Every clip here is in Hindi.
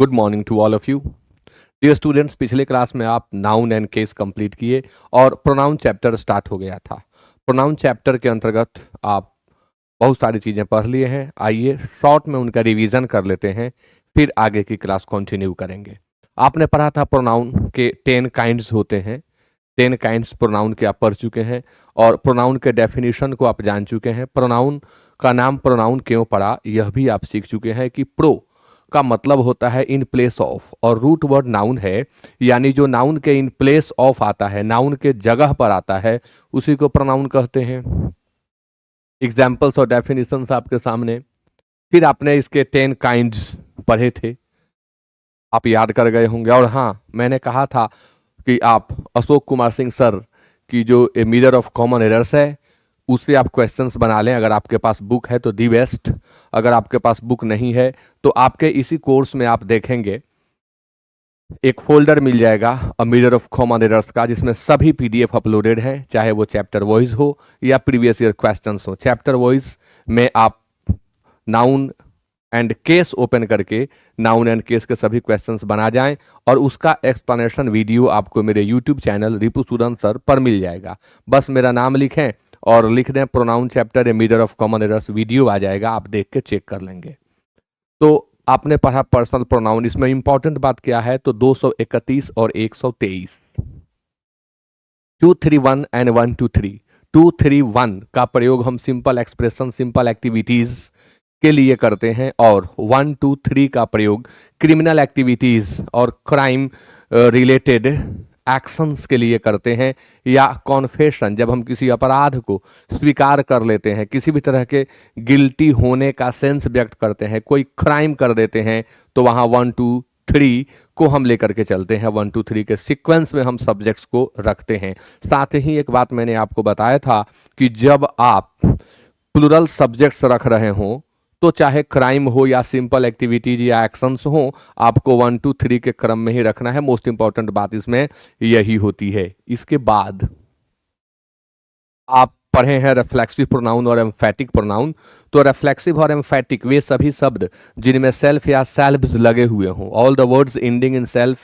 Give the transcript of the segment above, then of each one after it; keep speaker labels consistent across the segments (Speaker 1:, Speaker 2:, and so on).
Speaker 1: Good morning to all of you dear students. पिछले क्लास में आप नाउन एंड केस कंप्लीट किए और प्रोनाउन चैप्टर स्टार्ट हो गया था। प्रोनाउन चैप्टर के अंतर्गत आप बहुत सारी चीज़ें पढ़ लिए हैं। आइए शॉर्ट में उनका रिवीजन कर लेते हैं, फिर आगे की क्लास कंटिन्यू करेंगे। आपने पढ़ा था प्रोनाउन के 10 काइंड्स होते हैं। 10 काइंड्स प्रोनाउन के आप पढ़ चुके हैं और प्रोनाउन के डेफिनेशन को आप जान चुके हैं। प्रोनाउन का नाम प्रोनाउन क्यों पड़ा यह भी आप सीख चुके हैं कि प्रो का मतलब होता है इन प्लेस ऑफ, और रूट वर्ड नाउन है, यानी जो नाउन के इन प्लेस ऑफ आता है, नाउन के जगह पर आता है, उसी को प्रोनाउन कहते हैं। एग्जाम्पल्स और डेफिनेशंस आपके सामने। फिर आपने इसके 10 काइंड्स पढ़े थे, आप याद कर गए होंगे। और हाँ, मैंने कहा था कि आप अशोक कुमार सिंह सर की जो ए मिरर ऑफ कॉमन एरर्स है उससे आप क्वेश्चंस बना लें। अगर आपके पास बुक है तो दी बेस्ट, अगर आपके पास बुक नहीं है तो आपके इसी कोर्स में आप देखेंगे एक फोल्डर मिल जाएगा a mirror of common errors का, जिसमें सभी पीडीएफ अपलोडेड हैं, चाहे वो चैप्टर वाइज हो या प्रीवियस ईयर क्वेश्चंस हो। चैप्टर वाइज में आप नाउन एंड केस ओपन करके नाउन एंड केस के सभी क्वेश्चंस बना जाएं और उसका एक्सप्लेनेशन वीडियो आपको मेरे यूट्यूब चैनल रिपु सूदन सर पर मिल जाएगा। बस मेरा नाम लिखें और लिख दें pronoun chapter a mirror of common errors, video आ जाएगा, आप देख के चेक कर लेंगे। तो आपने पढ़ा पर्सनल प्रोनाउन। इसमें इंपॉर्टेंट बात क्या है तो 231 और 123, 231 एंड 123। 231 का प्रयोग हम सिंपल एक्सप्रेशन, सिंपल एक्टिविटीज के लिए करते हैं और 123 का प्रयोग क्रिमिनल एक्टिविटीज और क्राइम रिलेटेड एक्शंस के लिए करते हैं, या कॉन्फेशन, जब हम किसी अपराध को स्वीकार कर लेते हैं, किसी भी तरह के गिल्टी होने का सेंस व्यक्त करते हैं, कोई क्राइम कर देते हैं, तो वहाँ 1 2 3 को हम लेकर के चलते हैं। 1 2 3 के सीक्वेंस में हम सब्जेक्ट्स को रखते हैं। साथ ही एक बात मैंने आपको बताया था कि जब आप प्लुरल सब्जेक्ट्स रख रहे हों तो चाहे क्राइम हो या सिंपल एक्टिविटीज या एक्शंस हो, आपको 1 2 3 के क्रम में ही रखना है। मोस्ट इंपॉर्टेंट बात इसमें यही होती है। इसके बाद आप पढ़े हैं रिफ्लेक्सिव प्रोनाउन और एम्फैटिक प्रोनाउन। तो रिफ्लेक्सिव और एम्फैटिक वे सभी शब्द जिनमें सेल्फ या सेल्ब्स लगे हुए हों, all the words ending in self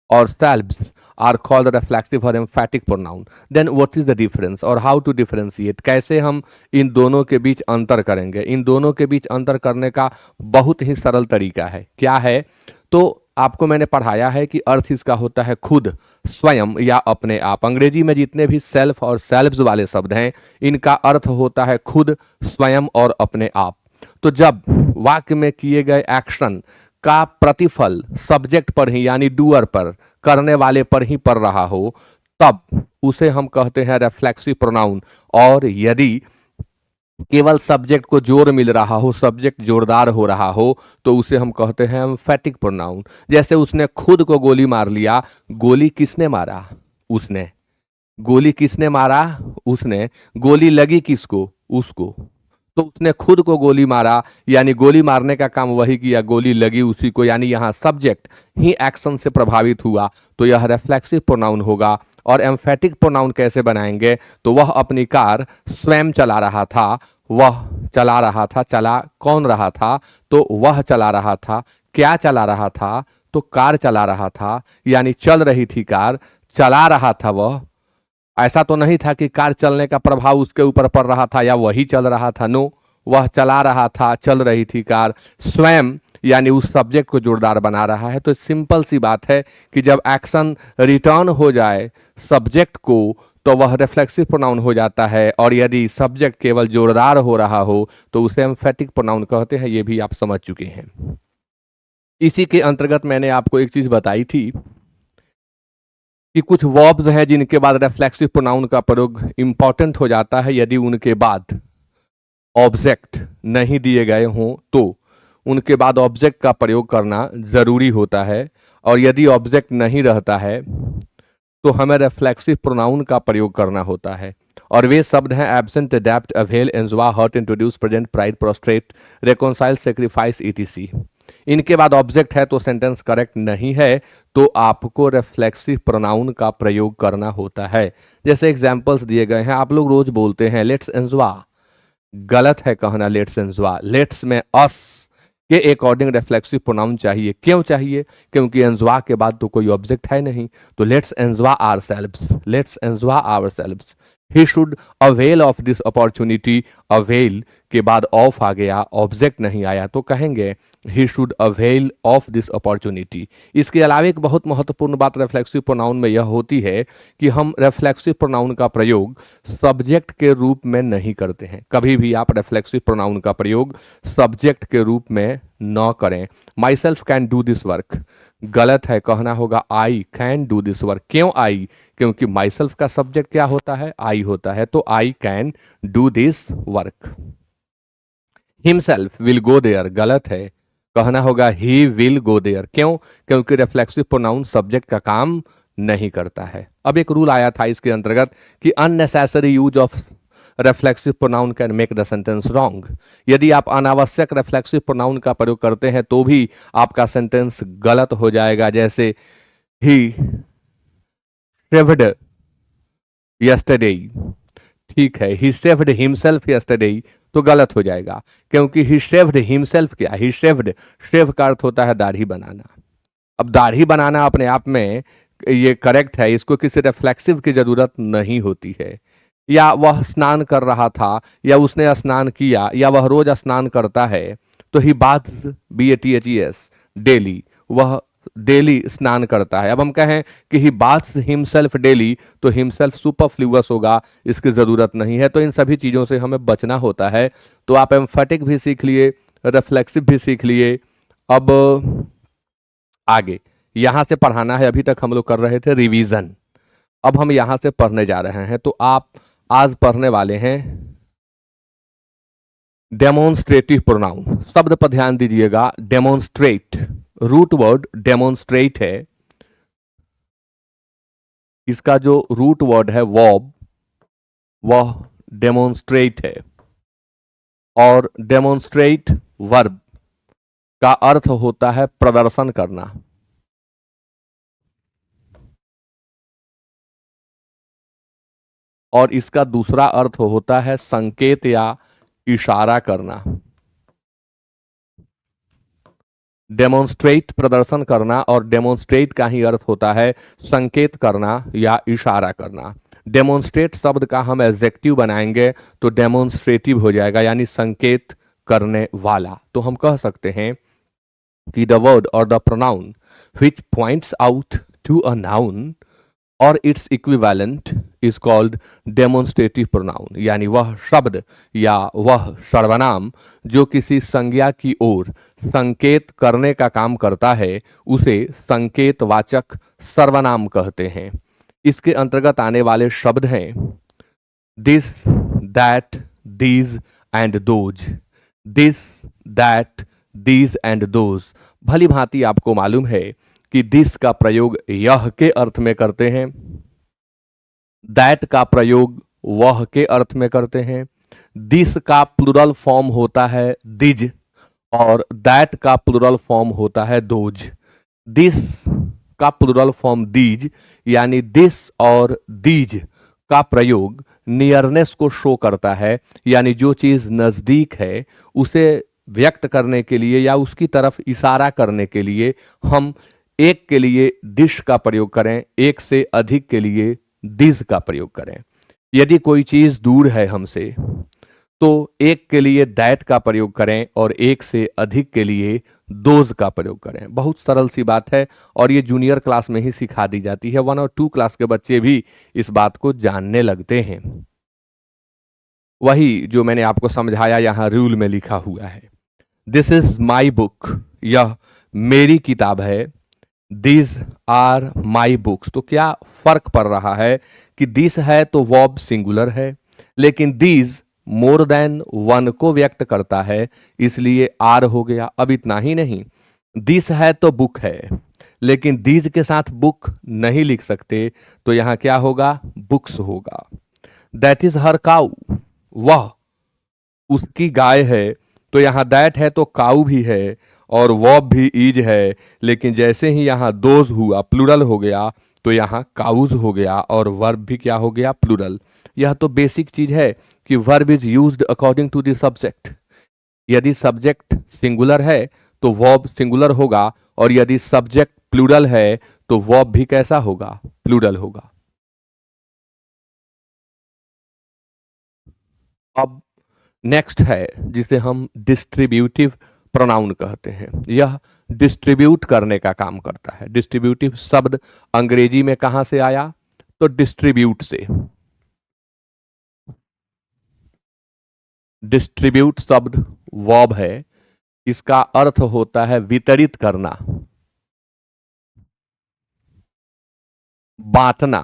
Speaker 1: और सेल्ब्स आर कॉल्ड रिफ्लेक्सिव और emphatic pronoun. Then what is the difference और हाउ टू डिफरेंशिएट, कैसे हम इन दोनों के बीच अंतर करेंगे। इन दोनों के बीच अंतर करने का बहुत ही सरल तरीका है। क्या है तो आपको मैंने पढ़ाया है कि अर्थ इसका होता है खुद, स्वयं या अपने आप। अंग्रेजी में जितने भी सेल्फ और सेल्व्स वाले शब्द हैं इनका अर्थ होता है खुद, स्वयं और अपने आप। तो जब वाक्य में किए गए एक्शन का प्रतिफल सब्जेक्ट पर ही, यानी डूअर पर, करने वाले पर ही पड़ रहा हो, तब उसे हम कहते हैं रिफ्लेक्सिव प्रोनाउन। और यदि केवल सब्जेक्ट को जोर मिल रहा हो, सब्जेक्ट जोरदार हो रहा हो, तो उसे हम कहते हैं एम्फैटिक प्रोनाउन। जैसे उसने खुद को गोली मार लिया, गोली किसने मारा? उसने। गोली किसने मारा? उसने। गोली लगी किसको? उसको। तो उसने खुद को गोली मारा, यानी गोली मारने का काम वही किया, गोली लगी उसी को, यानी यहां सब्जेक्ट ही एक्शन से प्रभावित हुआ, तो यह रिफ्लेक्सिव प्रोनाउन होगा। और एम्फैटिक प्रोनाउन कैसे बनाएंगे तो वह अपनी कार स्वयं चला रहा था, वह चला रहा था, चला कौन रहा था तो वह चला रहा था। क्या चला रहा था तो कार चला रहा था, यानी चल रही थी कार, चला रहा था वह। ऐसा तो नहीं था कि कार चलने का प्रभाव उसके ऊपर पड़ रहा था या वही चल रहा था। नो, वह चला रहा था, चल रही थी कार। स्वयं यानी उस सब्जेक्ट को जोरदार बना रहा है। तो सिंपल सी बात है कि जब एक्शन रिटर्न हो जाए सब्जेक्ट को तो वह रिफ्लेक्सिव प्रोनाउन हो जाता है, और यदि सब्जेक्ट केवल जोरदार हो रहा हो तो उसे एम्फैटिक प्रोनाउन कहते हैं। ये भी आप समझ चुके हैं। इसी के अंतर्गत मैंने आपको एक चीज बताई थी कि कुछ वर्ब्स हैं जिनके बाद रिफ्लेक्सिव प्रोनाउन का प्रयोग इंपॉर्टेंट हो जाता है। यदि उनके बाद ऑब्जेक्ट नहीं दिए गए हों तो उनके बाद ऑब्जेक्ट का प्रयोग करना जरूरी होता है, और यदि ऑब्जेक्ट नहीं रहता है तो हमें रिफ्लेक्सिव प्रोनाउन का प्रयोग करना होता है। और वे शब्द हैं absent, adept, avail, enjoy, hurt, introduce, present, pride, prostrate, reconcile, sacrifice, E T C. इनके बाद ऑब्जेक्ट है तो सेंटेंस करेक्ट नहीं है, तो आपको रिफ्लेक्सिव प्रोनाउन का प्रयोग करना होता है। जैसे एग्जांपल्स दिए गए हैं, आप लोग रोज बोलते हैं लेट्स एंजॉय, गलत है कहना लेट्स एंजॉय। लेट्स में अस के अकॉर्डिंग रिफ्लेक्सिव प्रोनाउन चाहिए। क्यों चाहिए? क्योंकि एंजॉय के बाद तो कोई ऑब्जेक्ट है नहीं, तो let's enjoy ourselves, let's enjoy ourselves. He should avail of this opportunity, avail के बाद ऑफ आ गया, ऑब्जेक्ट नहीं आया, तो कहेंगे he should avail of this opportunity. इसके अलावा एक बहुत महत्वपूर्ण बात रिफ्लेक्सिव प्रोनाउन में यह होती है कि हम रिफ्लेक्सिव प्रोनाउन का प्रयोग सब्जेक्ट के रूप में नहीं करते हैं। कभी भी आप रिफ्लेक्सिव प्रोनाउन का प्रयोग सब्जेक्ट के रूप में न करें। My self can do this work, गलत है, कहना होगा आई कैन डू दिस वर्क। क्यों आई? क्योंकि माई सेल्फ का सब्जेक्ट क्या होता है? आई होता है, तो I can do this work. Himself will go there, गलत है, कहना होगा ही विल गो देयर। क्यों? क्योंकि रिफ्लेक्सिव प्रोनाउन सब्जेक्ट का काम नहीं करता है। अब एक रूल आया था इसके अंतर्गत कि unnecessary use of reflexive pronoun can make the sentence wrong. यदि आप अनावश्यक रिफ्लेक्सिव प्रोनाउन का प्रयोग करते हैं तो भी आपका सेंटेंस गलत हो जाएगा। जैसे ही सेव्ड यस्टरडे, ठीक है, ही सेव्ड हिमसेल्फ यस्टरडे, तो गलत हो जाएगा, क्योंकि ही शेव्ड हिमसेल्फ क्या? ही शेव्ड, शेव का अर्थ होता है दाढ़ी बनाना। अब दाढ़ी बनाना अपने आप में ये करेक्ट है, इसको किसी रिफ्लेक्सिव की जरूरत नहीं होती है। या वह स्नान कर रहा था, या उसने स्नान किया, या वह रोज स्नान करता है, तो ही बाथ्स, BATHES, डेली, वह डेली स्नान करता है। अब हम कहें कि ही बाथ्स हिमसेल्फ डेली, तो हिमसेल्फ सुपरफ्लूअस होगा, इसकी जरूरत नहीं है। तो इन सभी चीजों से हमें बचना होता है। तो आप एम्फेटिक भी सीख लिए, रिफ्लेक्सिव भी सीख लिए। अब आगे यहां से पढ़ाना है। अभी तक हम लोग कर रहे थे रिवीजन, अब हम यहां से पढ़ने जा रहे हैं। तो आप आज पढ़ने वाले हैं डेमोन्स्ट्रेटिव प्रोनाउन। शब्द पर ध्यान दीजिएगा, डेमोन्स्ट्रेट, रूट वर्ड डेमोन्स्ट्रेट है, इसका जो रूट वर्ड है वर्ब, वह डेमोन्स्ट्रेट है। और डेमोन्स्ट्रेट वर्ब का अर्थ होता है प्रदर्शन करना। और इसका दूसरा अर्थ होता है संकेत या इशारा करना। डेमोन्स्ट्रेट प्रदर्शन करना, और डेमोन्स्ट्रेट का ही अर्थ होता है संकेत करना या इशारा करना। डेमोन्स्ट्रेट शब्द का हम एडजेक्टिव बनाएंगे तो डेमोन्स्ट्रेटिव हो जाएगा, यानी संकेत करने वाला। तो हम कह सकते हैं कि द वर्ड और the pronoun which points out to a noun or its equivalent is called demonstrative pronoun। यानी वह शब्द या वह सर्वनाम जो किसी संज्ञा की ओर संकेत करने का काम करता है, उसे संकेतवाचक सर्वनाम कहते हैं। इसके अंतर्गत आने वाले शब्द हैं this, that, these and those. This, that, these and those. भली भांति आपको मालूम है कि दिस का प्रयोग यह के अर्थ में करते हैं, दैट का प्रयोग वह के अर्थ में करते हैं, दिस का प्लुरल फॉर्म होता है दिज, और दैट का प्लुरल फॉर्म होता है दोज। दिस का प्लुरल फॉर्म दीज, यानी दिस और दीज का प्रयोग नियरनेस को शो करता है, यानी जो चीज नजदीक है उसे व्यक्त करने के लिए या उसकी तरफ इशारा करने के लिए हम एक के लिए दिस का प्रयोग करें, एक से अधिक के लिए दिस का प्रयोग करें। यदि कोई चीज दूर है हमसे तो एक के लिए दैट का प्रयोग करें और एक से अधिक के लिए दोज का प्रयोग करें। बहुत सरल सी बात है और ये जूनियर क्लास में ही सिखा दी जाती है। 1 और 2 क्लास के बच्चे भी इस बात को जानने लगते हैं। वही जो मैंने आपको समझाया यहाँ रूल में लिखा हुआ है। दिस इज माई बुक, यह मेरी किताब है। This are my books. तो क्या फर्क पड़ रहा है कि दिस है तो वर्ब सिंगुलर है, लेकिन दीज मोर देन वन को व्यक्त करता है, इसलिए आर हो गया। अब इतना ही नहीं, दिस है तो बुक है, लेकिन दीज के साथ बुक नहीं लिख सकते, तो यहां क्या होगा? बुक्स होगा। दैट इज हर काउ, वह उसकी गाय है, तो यहां दैट है तो काउ भी है और वर्ब भी इज है, लेकिन जैसे ही यहां दोज हुआ, प्लूरल हो गया, तो यहां काउज हो गया और वर्ब भी क्या हो गया? प्लूरल। यह तो बेसिक चीज है कि verb is used according to the subject. यदि सब्जेक्ट सिंगुलर है तो वर्ब सिंगुलर होगा, और यदि सब्जेक्ट प्लूरल है तो वर्ब भी कैसा होगा? प्लूरल होगा। अब नेक्स्ट है जिसे हम डिस्ट्रीब्यूटिव प्रोनाउन कहते हैं। यह डिस्ट्रीब्यूट करने का काम करता है। डिस्ट्रीब्यूटिव शब्द अंग्रेजी में कहां से आया? तो डिस्ट्रीब्यूट से। डिस्ट्रीब्यूट शब्द वर्ब है, इसका अर्थ होता है वितरित करना, बांटना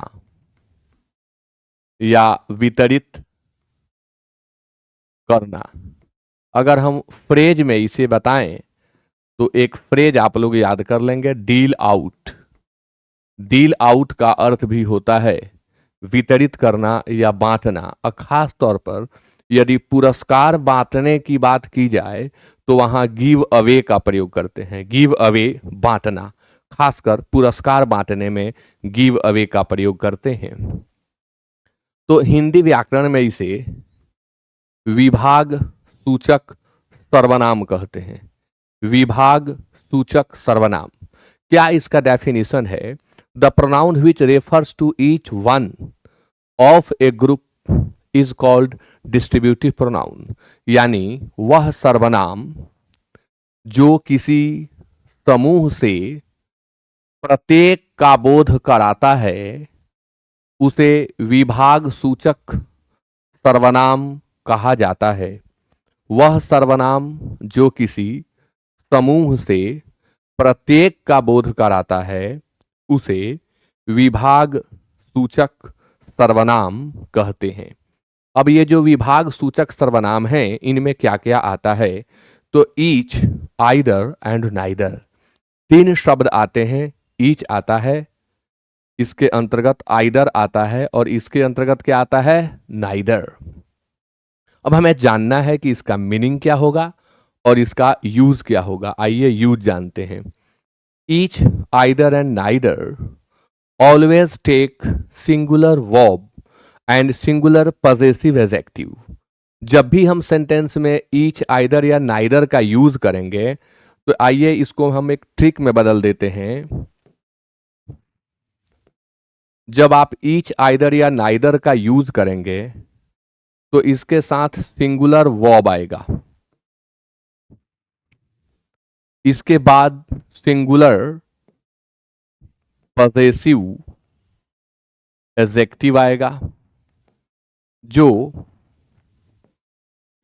Speaker 1: या वितरित करना। अगर हम फ्रेज में इसे बताएं तो एक फ्रेज आप लोग याद कर लेंगे, डील आउट। डील आउट का अर्थ भी होता है वितरित करना या बांटना। और खास तौर पर यदि पुरस्कार बांटने की बात की जाए तो वहां गिव अवे का प्रयोग करते हैं। गिव अवे, बांटना, खासकर पुरस्कार बांटने में गिव अवे का प्रयोग करते हैं। तो हिंदी व्याकरण में इसे विभाग सूचक सर्वनाम कहते हैं। विभाग सूचक सर्वनाम। क्या इसका डेफिनेशन है? The pronoun which refers to each one of a group is called distributive pronoun. यानी वह सर्वनाम जो किसी समूह से प्रत्येक का बोध कराता है उसे विभाग सूचक सर्वनाम कहा जाता है। वह सर्वनाम जो किसी समूह से प्रत्येक का बोध कराता है उसे विभाग सूचक सर्वनाम कहते हैं। अब ये जो विभाग सूचक सर्वनाम हैं इनमें क्या क्या आता है? तो ईच, आइदर एंड नाइदर, तीन शब्द आते हैं। ईच आता है, इसके अंतर्गत आइदर आता है, और इसके अंतर्गत क्या आता है? नाइदर। अब हमें जानना है कि इसका मीनिंग क्या होगा और इसका यूज क्या होगा। आइए यूज जानते हैं। Each, either and neither always take singular verb and singular possessive adjective. जब भी हम सेंटेंस में ईच, आइदर या नाइदर का यूज करेंगे तो आइए इसको हम एक ट्रिक में बदल देते हैं। जब आप ईच, आइदर या नाइदर का यूज करेंगे तो इसके साथ सिंगुलर वर्ब आएगा, इसके बाद सिंगुलर पजेसिव एडजेक्टिव आएगा जो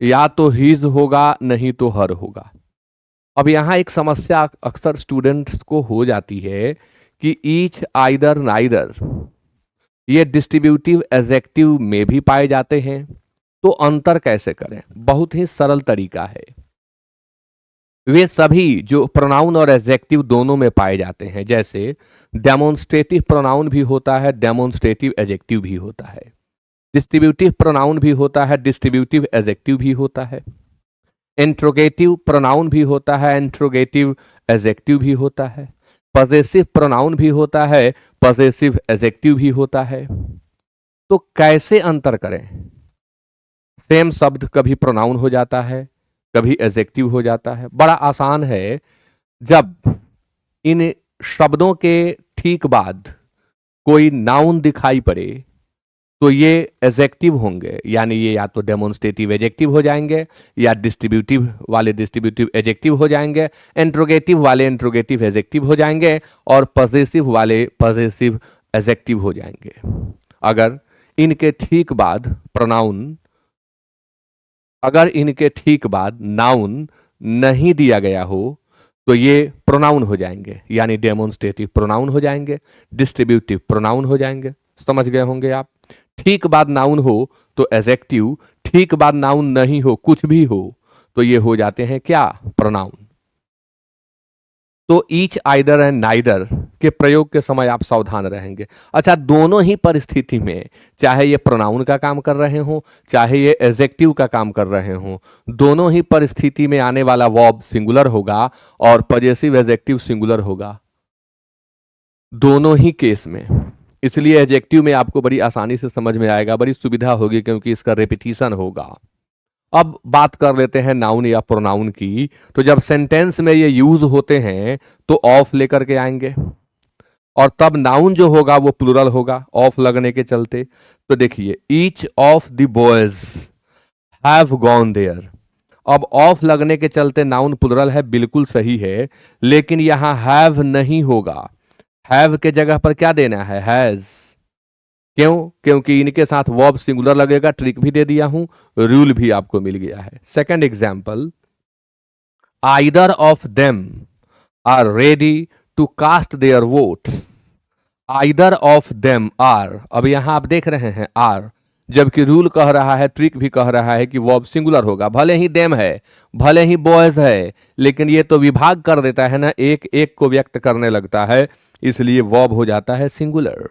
Speaker 1: या तो हिज होगा नहीं तो हर होगा। अब यहां एक समस्या अक्सर स्टूडेंट्स को हो जाती है कि ईच, आइदर, नाइदर ये डिस्ट्रीब्यूटिव एडजेक्टिव में भी पाए जाते हैं, तो अंतर कैसे करें? बहुत ही सरल तरीका है। वे सभी जो प्रोनाउन और एडजेक्टिव दोनों में पाए जाते हैं, जैसे डेमोन्स्ट्रेटिव प्रोनाउन भी होता है, डेमोन्स्ट्रेटिव एडजेक्टिव भी होता है, डिस्ट्रीब्यूटिव प्रोनाउन भी होता है, डिस्ट्रीब्यूटिव एडजेक्टिव भी होता है, इंट्रोगेटिव प्रोनाउन भी होता है, इंट्रोगेटिव एडजेक्टिव भी होता है, पजेसिव प्रोनाउन भी होता है, पजेसिव एडजेक्टिव भी होता है। तो कैसे अंतर करें? सेम शब्द कभी प्रोनाउन हो जाता है, कभी एडजेक्टिव हो जाता है। बड़ा आसान है। जब इन शब्दों के ठीक बाद कोई नाउन दिखाई पड़े तो ये एडजेक्टिव होंगे, यानी ये या तो डेमोन्स्ट्रेटिव एडजेक्टिव हो जाएंगे या डिस्ट्रीब्यूटिव वाले डिस्ट्रीब्यूटिव एडजेक्टिव हो जाएंगे, इंट्रोगेटिव वाले इंट्रोगेटिव एडजेक्टिव हो जाएंगे और पजेसिव वाले पजेसिव एडजेक्टिव हो जाएंगे। अगर इनके ठीक बाद प्रोनाउन, अगर इनके ठीक बाद नाउन नहीं दिया गया हो तो ये प्रोनाउन हो जाएंगे, यानी डेमोन्स्ट्रेटिव प्रोनाउन हो जाएंगे, डिस्ट्रीब्यूटिव प्रोनाउन हो जाएंगे। समझ गए होंगे आप। ठीक बाद नाउन हो तो एडजेक्टिव, ठीक बाद नाउन नहीं हो, कुछ भी हो, तो ये हो जाते हैं क्या? प्रोनाउन। तो ईच, आइदर एंड नाइदर के प्रयोग के समय आप सावधान रहेंगे। अच्छा, दोनों ही परिस्थिति में, चाहे ये प्रोनाउन का काम कर रहे हो चाहे ये एडजेक्टिव का काम कर रहे हो, दोनों ही परिस्थिति में आने वाला वर्ब सिंगुलर होगा और पजेसिव एडजेक्टिव सिंगुलर होगा, दोनों ही केस में। इसलिए एडजेक्टिव में आपको बड़ी आसानी से समझ में आएगा, बड़ी सुविधा होगी क्योंकि इसका रेपिटिशन होगा। अब बात कर लेते हैं नाउन या प्रोनाउन की। तो जब सेंटेंस में ये यूज होते हैं तो ऑफ लेकर के आएंगे, और तब नाउन जो होगा वो प्लूरल होगा ऑफ लगने के चलते। तो देखिए, each of the boys have gone there. अब ऑफ लगने के चलते नाउन प्लूरल है, बिल्कुल सही है, लेकिन यहां हैव नहीं होगा। हैव के जगह पर क्या देना है? हैज। क्यों? क्योंकि इनके साथ वर्ब सिंगुलर लगेगा। ट्रिक भी दे दिया हूं, रूल भी आपको मिल गया है। Second example, either of them are ready to cast their votes. Either of them are, अब यहां आप देख रहे हैं आर, जबकि रूल कह रहा है, ट्रिक भी कह रहा है कि वर्ब सिंगुलर होगा। भले ही देम है, भले ही बॉयज है, लेकिन ये तो विभाग कर देता है ना, एक एक को व्यक्त करने लगता है, इसलिए वर्ब हो जाता है singular.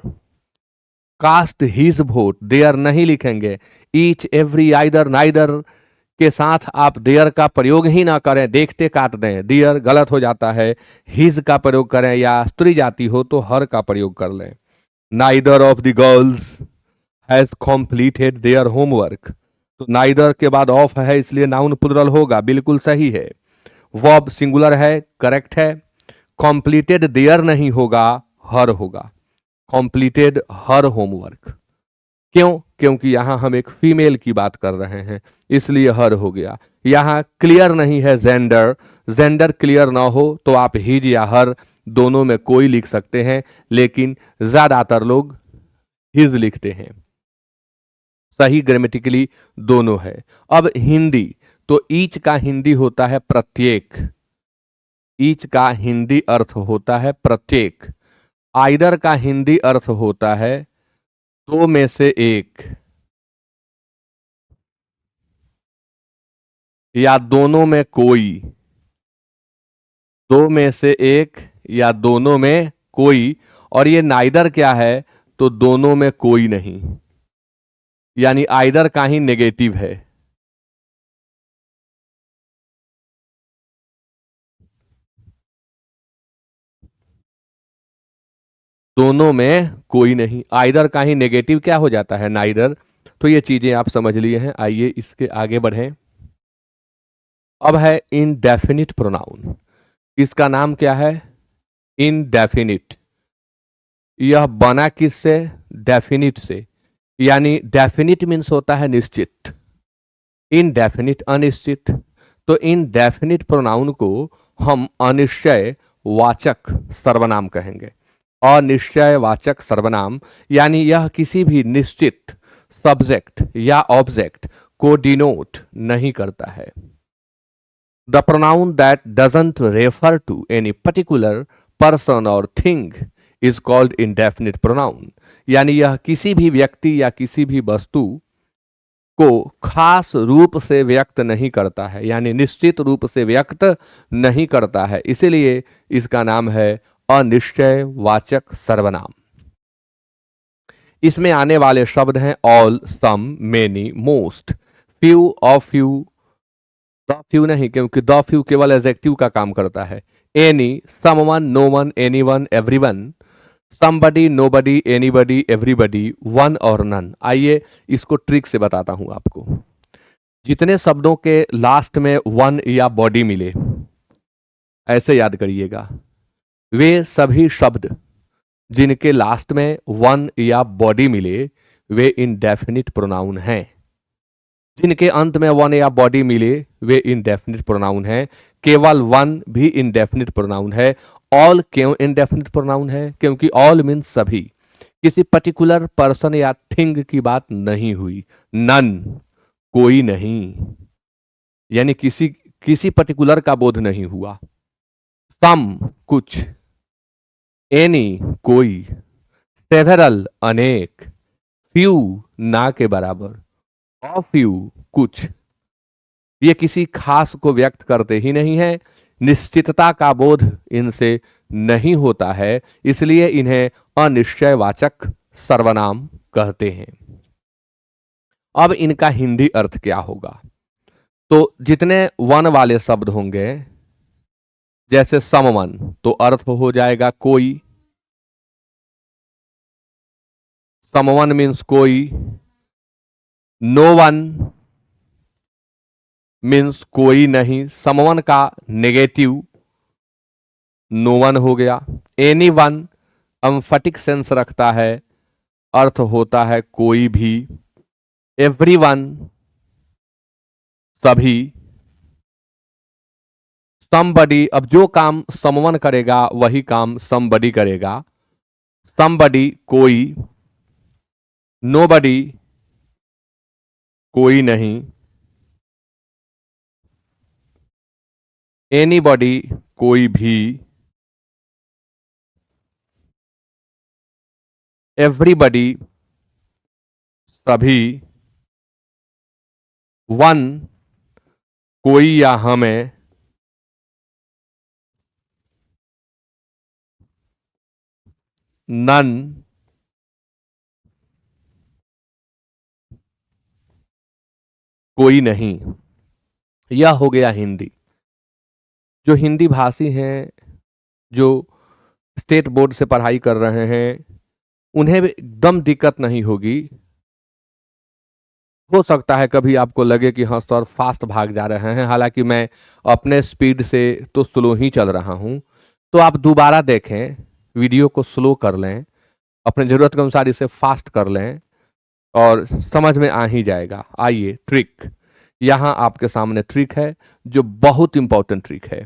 Speaker 1: Cast his vote, their नहीं लिखेंगे। ईच, एवरी, आइदर, नाइदर के साथ आप देयर का प्रयोग ही ना करें, देखते काट दें, देयर गलत हो जाता है। हिज का प्रयोग करें, या स्त्री जाति हो तो हर का प्रयोग कर लें। Neither of the girls has completed their homework, तो नाइदर के बाद ऑफ है, इसलिए नाउन प्लूरल होगा, बिल्कुल सही है। वर्ब सिंगुलर है, करेक्ट है। कंप्लीटेड देयर नहीं होगा, हर होगा। Completed her homework. क्यों? क्योंकि यहां हम एक फीमेल की बात कर रहे हैं, इसलिए हर हो गया। यहां क्लियर नहीं है जेंडर, जेंडर क्लियर ना हो तो आप हिज या हर दोनों में कोई लिख सकते हैं, लेकिन ज्यादातर लोग हिज लिखते हैं। सही ग्रामेटिकली दोनों है। अब हिंदी, तो ईच का हिंदी होता है प्रत्येक। ईच का हिंदी अर्थ होता है प्रत्येक। आइदर का हिंदी अर्थ होता है दो में से एक, या दोनों में कोई। दो में से एक या दोनों में कोई, और ये नाइदर क्या है? तो दोनों में कोई नहीं, यानी आइदर का ही नेगेटिव है। दोनों में कोई नहीं, आइदर का ही नेगेटिव क्या हो जाता है? नाइदर। तो ये चीजें आप समझ लिए हैं, आइए इसके आगे बढ़ें। अब है इनडेफिनिट प्रोनाउन। इसका नाम क्या है? इनडेफिनिट। यह बना किससे? डेफिनिट से। यानी डेफिनिट मीन्स होता है निश्चित, इनडेफिनिट अनिश्चित। तो इनडेफिनिट प्रोनाउन को हम अनिश्चय वाचक सर्वनाम कहेंगे। अनिश्चय वाचक सर्वनाम, यानी यह किसी भी निश्चित सब्जेक्ट या ऑब्जेक्ट को डिनोट नहीं करता है। The pronoun that doesn't refer to any particular person or thing is called indefinite pronoun. यानी यह किसी भी व्यक्ति या किसी भी वस्तु को खास रूप से व्यक्त नहीं करता है, यानी निश्चित रूप से व्यक्त नहीं करता है, इसीलिए इसका नाम है अनिश्चय वाचक सर्वनाम। इसमें आने वाले शब्द हैं all, some, many, most, few, of few. The few नहीं, क्योंकि द फ्यू केवल एडजेक्टिव का काम करता है। Any, someone, no one, anyone, everyone, somebody, nobody, anybody, everybody, one और नन। आइए इसको ट्रिक से बताता हूं आपको। जितने शब्दों के लास्ट में वन या बॉडी मिले, ऐसे याद करिएगा, वे सभी शब्द जिनके लास्ट में वन या बॉडी मिले वे इंडेफिनिट प्रोनाउन हैं। जिनके अंत में वन या बॉडी मिले वे इंडेफिनिट प्रोनाउन हैं। केवल वन भी इंडेफिनिट प्रोनाउन है। ऑल क्यों इंडेफिनिट प्रोनाउन है? क्योंकि ऑल मीन्स सभी, किसी पर्टिकुलर पर्सन या थिंग की बात नहीं हुई। नन, कोई नहीं, यानी किसी किसी पर्टिकुलर का बोध नहीं हुआ। सम, कुछ। एनी, कोई। सेवेरल, अनेक। फ्यू, ना के बराबर। ऑफ फ्यू, कुछ। ये किसी खास को व्यक्त करते ही नहीं है, निश्चितता का बोध इनसे नहीं होता है, इसलिए इन्हें अनिश्चयवाचक सर्वनाम कहते हैं। अब इनका हिंदी अर्थ क्या होगा? तो जितने वन वाले शब्द होंगे, जैसे समवन, तो अर्थ हो जाएगा कोई। समवन मीन्स कोई। नो वन, मीन्स कोई नहीं, समवन का नेगेटिव नो वन हो गया। एनी वन एम्फेटिक सेंस रखता है, अर्थ होता है कोई भी। एवरी वन सभी। समबडी, अब जो काम समवन करेगा वही काम समबडी करेगा। समबडी कोई, नोबडी कोई नहीं, एनीबॉडी कोई भी, एवरीबडी सभी, वन कोई या हमें, नन कोई नहीं। यह हो गया हिंदी। जो हिंदी भाषी हैं, जो स्टेट बोर्ड से पढ़ाई कर रहे हैं, उन्हें भी एकदम दिक्कत नहीं होगी। हो सकता है कभी आपको लगे कि हाँ सर फास्ट भाग जा रहे हैं, हालांकि मैं अपने स्पीड से तो स्लो ही चल रहा हूं। तो आप दोबारा देखें, वीडियो को स्लो कर लें, अपने ज़रूरत के अनुसार इसे फास्ट कर लें और समझ में आ ही जाएगा। आइए ट्रिक, यहाँ आपके सामने ट्रिक है जो बहुत इंपॉर्टेंट ट्रिक है।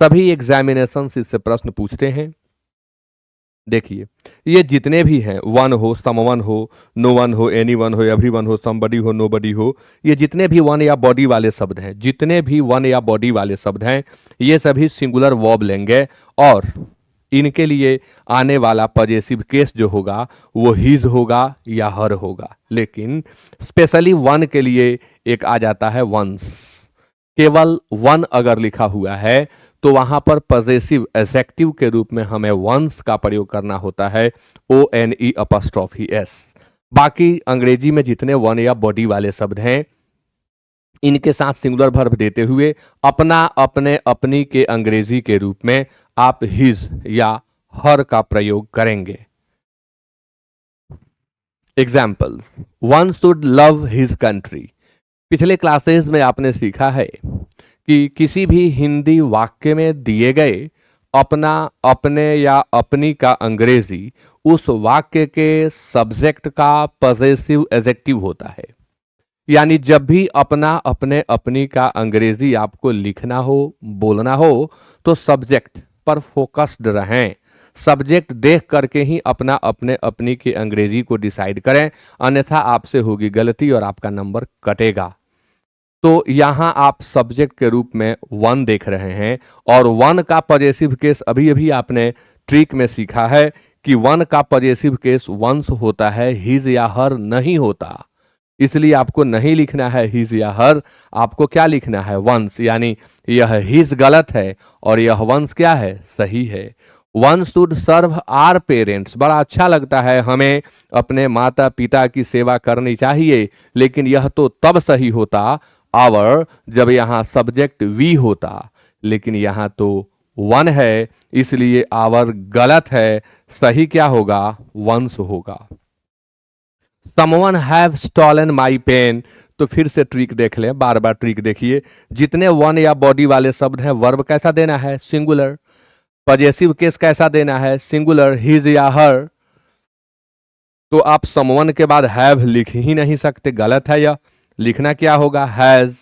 Speaker 1: सभी एग्जामिनेशन इससे प्रश्न पूछते हैं। देखिए, ये जितने भी हैं, वन हो, समवन हो, नो वन हो, एनी वन हो, एवरी वन हो, समबडी हो, नो बडी हो, ये जितने भी वन या बॉडी वाले शब्द हैं, जितने भी वन या बॉडी वाले शब्द हैं, ये सभी सिंगुलर वर्ब लेंगे और इनके लिए आने वाला पॉजेसिव केस जो होगा वो हिज होगा या हर होगा। लेकिन स्पेशली वन के लिए एक आ जाता है वंस। केवल वन अगर लिखा हुआ है तो वहां पर पॉजेसिव एडजेक्टिव के रूप में हमें वंस का प्रयोग करना होता है, ONE''S। बाकी अंग्रेजी में जितने वन या बॉडी वाले शब्द हैं, इनके साथ सिंगुलर वर्ब देते हुए अपना, अपने, अपनी के अंग्रेजी के रूप में आप हिज या हर का प्रयोग करेंगे। Examples, one should love his country. पिछले क्लासेस में आपने सीखा है कि किसी भी हिंदी वाक्य में दिए गए अपना, अपने या अपनी का अंग्रेजी उस वाक्य के सब्जेक्ट का पॉजेसिव एडजेक्टिव होता है। यानी जब भी अपना, अपने, अपनी का अंग्रेजी आपको लिखना हो, बोलना हो, तो सब्जेक्ट पर फोकस्ड रहें। सब्जेक्ट देख करके ही अपना, अपने, अपनी की अंग्रेजी को डिसाइड करें, अन्यथा आपसे होगी गलती और आपका नंबर कटेगा। तो यहां आप सब्जेक्ट के रूप में वन देख रहे हैं और वन का पॉजेसिव केस अभी अभी आपने ट्रिक में सीखा है कि वन का पॉजेसिव केस वंस होता है, हिज या हर नहीं होता। इसलिए आपको नहीं लिखना है हिज या हर, आपको क्या लिखना है, वंस। यानी यह हिज गलत है और यह वंस क्या है, सही है। One should serve our parents. बड़ा अच्छा लगता है, हमें अपने माता पिता की सेवा करनी चाहिए, लेकिन यह तो तब सही होता आवर जब यहाँ सब्जेक्ट वी होता, लेकिन यहाँ तो वन है, इसलिए आवर गलत है। सही क्या होगा, वंस होगा। Someone have stolen my pen. तो फिर से ट्रिक देख लें, बार बार ट्रिक देखिए। जितने वन या बॉडी वाले शब्द हैं, वर्ब कैसा देना है, सिंगुलर। पॉजेसिव केस कैसा देना है, सिंगुलर, हिज या हर। तो आप समवन के बाद हैव लिख ही नहीं सकते, गलत है यह। लिखना क्या होगा, हैज।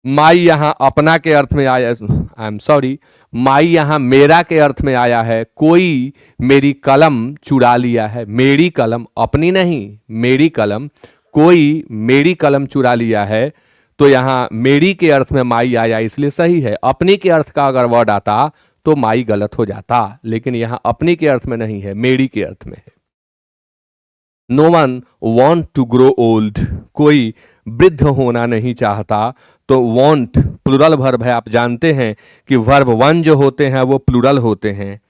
Speaker 1: माई यहां अपना के अर्थ में आया, आई एम सॉरी, माई यहां मेरा के अर्थ में आया है। कोई मेरी कलम चुरा लिया है, मेरी कलम, अपनी नहीं, मेरी कलम। कोई मेरी कलम चुरा लिया है, तो यहां मेरी के अर्थ में माई आया, इसलिए सही है। अपनी के अर्थ का अगर वर्ड आता तो माई गलत हो जाता, लेकिन यहां अपनी के अर्थ में नहीं है, मेरी के अर्थ में है। No one want to grow old. कोई वृद्ध होना नहीं चाहता, तो वॉन्ट प्लूरल वर्ब है। आप जानते हैं कि वर्ब वन जो होते हैं वो प्लूरल होते हैं,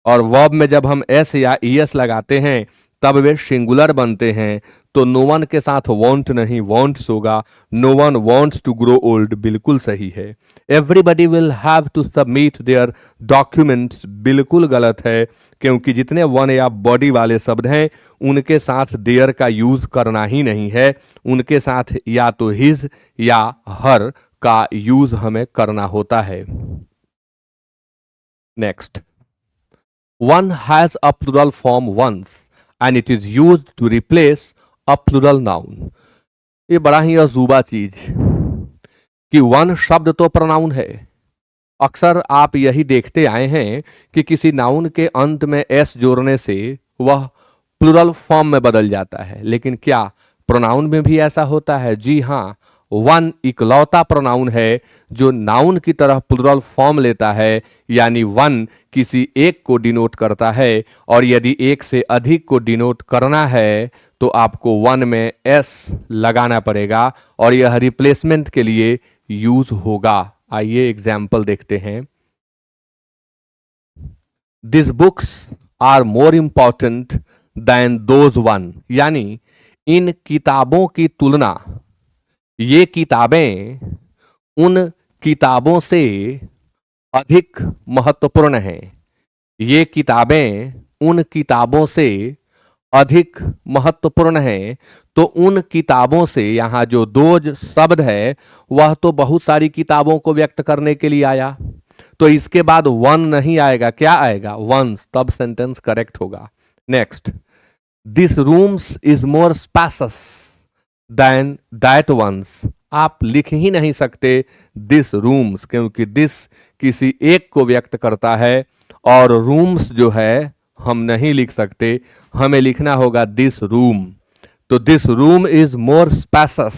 Speaker 1: और वर्ब में जब हम एस या ईएस लगाते हैं तब वे सिंगुलर बनते हैं। तो नो वन के साथ वॉन्ट नहीं, वॉन्ट्स होगा। No one wants to grow old बिल्कुल सही है। Everybody will have to submit their documents बिल्कुल गलत है, क्योंकि जितने वन या बॉडी वाले शब्द हैं उनके साथ देयर का यूज करना ही नहीं है। उनके साथ या तो हिज या हर का यूज हमें करना होता है। Next, one has a plural form ones and it is used to replace a plural noun. ये बड़ा ही अजूबा चीज कि वन शब्द तो प्रोनाउन है। अक्सर आप यही देखते आए हैं कि किसी नाउन के अंत में एस जोड़ने से वह प्लूरल फॉर्म में बदल जाता है, लेकिन क्या प्रोनाउन में भी ऐसा होता है? जी हाँ, वन इकलौता प्रोनाउन है जो नाउन की तरह प्लूरल फॉर्म लेता है, यानी वन किसी एक को डिनोट करता है, और यदि एक से अधिक को डिनोट करना है तो आपको वन में एस लगाना पड़ेगा और यह रिप्लेसमेंट के लिए यूज होगा। आइए एग्जाम्पल देखते हैं। This books are more important than those one, यानी इन किताबों की तुलना ये किताबें उन किताबों से अधिक महत्वपूर्ण हैं। ये किताबें उन किताबों से अधिक महत्वपूर्ण हैं। तो उन किताबों से यहाँ जो दोज शब्द है वह तो बहुत सारी किताबों को व्यक्त करने के लिए आया, तो इसके बाद वन नहीं आएगा, क्या आएगा? वंस, तब सेंटेंस करेक्ट होगा। Next, this rooms is more spacious than that ones. आप लिख ही नहीं सकते दिस रूम्स, क्योंकि दिस किसी एक को व्यक्त करता है और रूम्स जो है हम नहीं लिख सकते, हमें लिखना होगा दिस रूम। तो this room is more spacious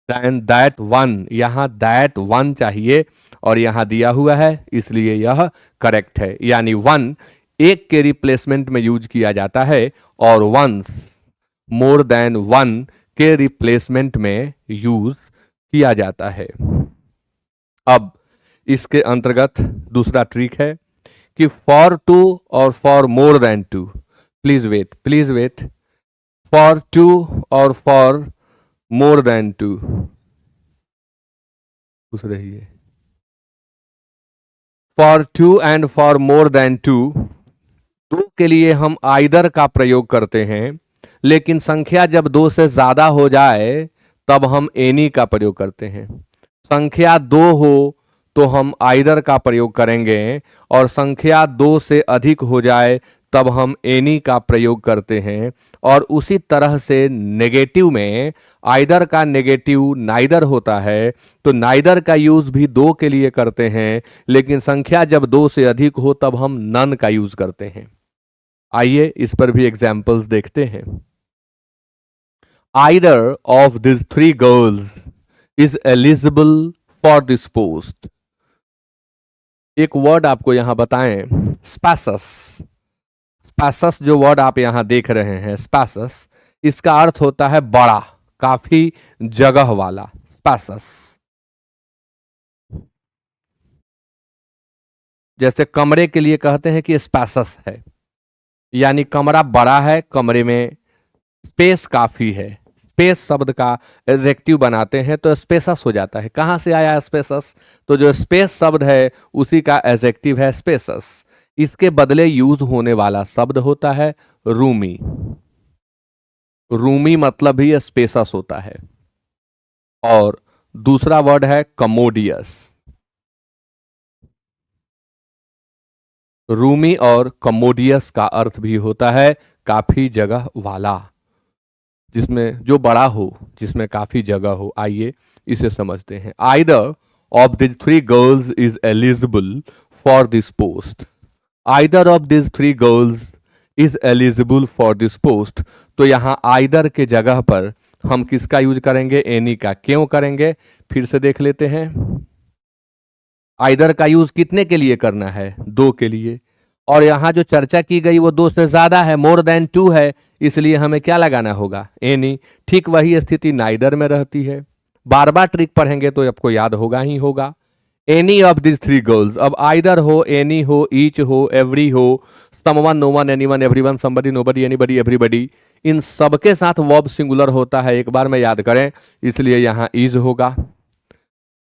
Speaker 1: than that one, यहां दैट वन चाहिए और यहां दिया हुआ है इसलिए यह करेक्ट है। यानी वन एक के रिप्लेसमेंट में यूज किया जाता है और वंस मोर देन वन के रिप्लेसमेंट में यूज किया जाता है। अब इसके अंतर्गत दूसरा ट्रिक है कि फॉर टू और for more than two, please wait, for two और फॉर मोर देन टू, पूछ रही है। For two and for more than two, दो के लिए हम आइदर का प्रयोग करते हैं, लेकिन संख्या जब दो से ज्यादा हो जाए तब हम एनी का प्रयोग करते हैं। संख्या दो हो तो हम आइदर का प्रयोग करेंगे और संख्या दो से अधिक हो जाए तब हम एनी का प्रयोग करते हैं। और उसी तरह से नेगेटिव में आइदर का नेगेटिव नाइदर होता है, तो नाइदर का यूज भी दो के लिए करते हैं, लेकिन संख्या जब दो से अधिक हो तब हम नन का यूज करते हैं। आइए इस पर भी एग्जाम्पल्स देखते हैं। Either of this three girls is eligible for this post. एक वर्ड आपको यहां बताएं, स्पेसस। स्पेसस जो वर्ड आप यहां देख रहे हैं, स्पेसस, इसका अर्थ होता है बड़ा, काफी जगह वाला, स्पेसस। जैसे कमरे के लिए कहते हैं कि स्पेसस है, यानी कमरा बड़ा है, कमरे में स्पेस काफी है। स्पेस शब्द का एडजेक्टिव बनाते हैं तो स्पेसस हो जाता है। कहां से आया स्पेसस? तो जो स्पेस शब्द है उसी का एडजेक्टिव है स्पेसस। इसके बदले यूज होने वाला शब्द होता है रूमी। रूमी मतलब ही स्पेसस होता है। और दूसरा वर्ड है कमोडियस। रूमी और कमोडियस का अर्थ भी होता है काफी जगह वाला, जिसमें जो बड़ा हो, जिसमें काफी जगह हो। आइए इसे समझते हैं। Either of this three girls is eligible for this post. Either of this three girls is eligible for this post, तो यहां आइदर के जगह पर हम किसका यूज करेंगे? एनी का। क्यों करेंगे? फिर से देख लेते हैं। आइदर का यूज कितने के लिए करना है? दो के लिए। और यहां जो चर्चा की गई वो दो से ज्यादा है, मोर देन टू है, इसलिए हमें क्या लगाना होगा? एनी। ठीक वही स्थिति नाइदर में रहती है। बार बार ट्रिक पढ़ेंगे तो आपको याद होगा ही होगा। Any of this three girls, अब आइदर हो, एनी हो, ईच हो, एवरी हो, someone, no one, anyone, everyone, somebody, nobody, anybody, everybody, इन सबके साथ वर्ब सिंगुलर होता है। एक बार में याद करें, इसलिए यहां इज होगा।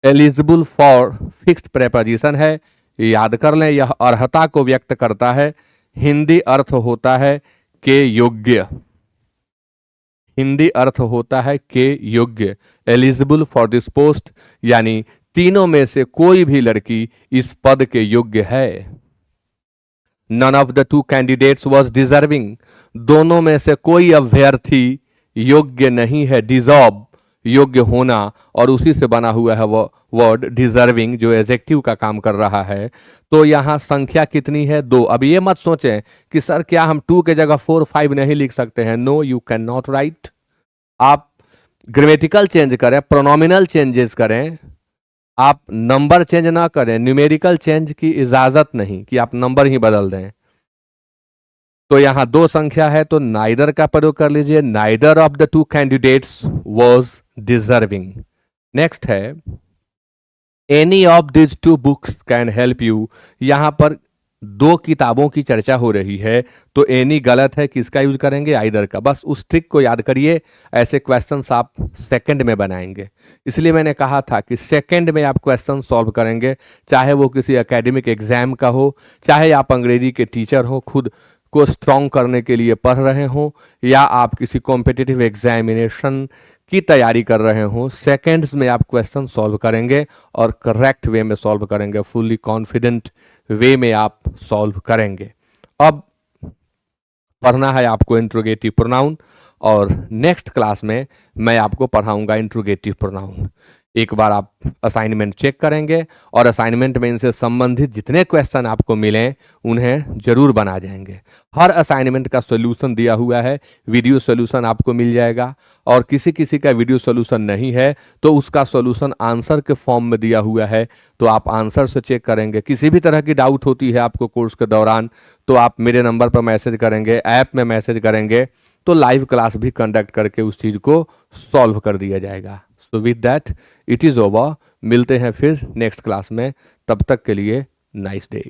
Speaker 1: एलिजिबल फॉर फिक्स्ड प्रेपोजिशन है, याद कर लें, यह अर्हता को व्यक्त करता है। हिंदी अर्थ होता है के योग्य। हिंदी अर्थ होता है के योग्य, एलिजिबल फॉर दिस पोस्ट, यानी तीनों में से कोई भी लड़की इस पद के योग्य है। None of the two candidates was deserving, दोनों में से कोई अभ्यर्थी योग्य नहीं है, डिजर्व योग्य होना, और उसी से बना हुआ है वो वर्ड डिजर्विंग जो एडजेक्टिव का काम कर रहा है। तो यहां संख्या कितनी है? 2। अब ये मत सोचें कि सर क्या हम 2 के जगह 4 5 नहीं लिख सकते हैं? No, you can not write. आप ग्रामेटिकल चेंज करें, प्रोनोमिनल चेंजेस करें, आप नंबर चेंज ना करें। न्यूमेरिकल चेंज की इजाजत नहीं कि आप नंबर ही बदल दें। तो यहां 2 संख्या है तो नाइदर का प्रयोग कर लीजिए, neither of the two candidates was deserving. Next है any of this 2 books can help you. यहां पर 2 किताबों की चर्चा हो रही है तो एनी गलत है, किसका यूज करेंगे? आइदर का। बस उस ट्रिक को याद करिए, ऐसे क्वेश्चंस आप सेकंड में बनाएंगे। इसलिए मैंने कहा था कि सेकंड में आप क्वेश्चन सॉल्व करेंगे, चाहे वो किसी एकेडमिक एग्जाम का हो, चाहे आप अंग्रेजी के टीचर हो, खुद को स्ट्रॉन्ग करने के लिए पढ़ रहे हो, या आप किसी कॉम्पिटिटिव एग्जामिनेशन की तैयारी कर रहे हो, सेकंड्स में आप क्वेश्चन सॉल्व करेंगे और करेक्ट वे में सॉल्व करेंगे, फुल्ली कॉन्फिडेंट वे में आप सॉल्व करेंगे। अब पढ़ना है आपको इंट्रोगेटिव प्रोनाउन, और नेक्स्ट क्लास में मैं आपको पढ़ाऊंगा इंट्रोगेटिव प्रोनाउन। एक बार आप असाइनमेंट चेक करेंगे और असाइनमेंट में इनसे संबंधित जितने क्वेश्चन आपको मिलें उन्हें जरूर बना जाएंगे। हर असाइनमेंट का सॉल्यूशन दिया हुआ है, वीडियो सॉल्यूशन आपको मिल जाएगा, और किसी किसी का वीडियो सॉल्यूशन नहीं है तो उसका सॉल्यूशन आंसर के फॉर्म में दिया हुआ है, तो आप आंसर से चेक करेंगे। किसी भी तरह की डाउट होती है आपको कोर्स के दौरान तो आप मेरे नंबर पर मैसेज करेंगे, ऐप में मैसेज करेंगे, तो लाइव क्लास भी कंडक्ट करके उस चीज़ को सॉल्व कर दिया जाएगा। So with that it is over. मिलते हैं फिर नेक्स्ट क्लास में, तब तक के लिए नाइस डे।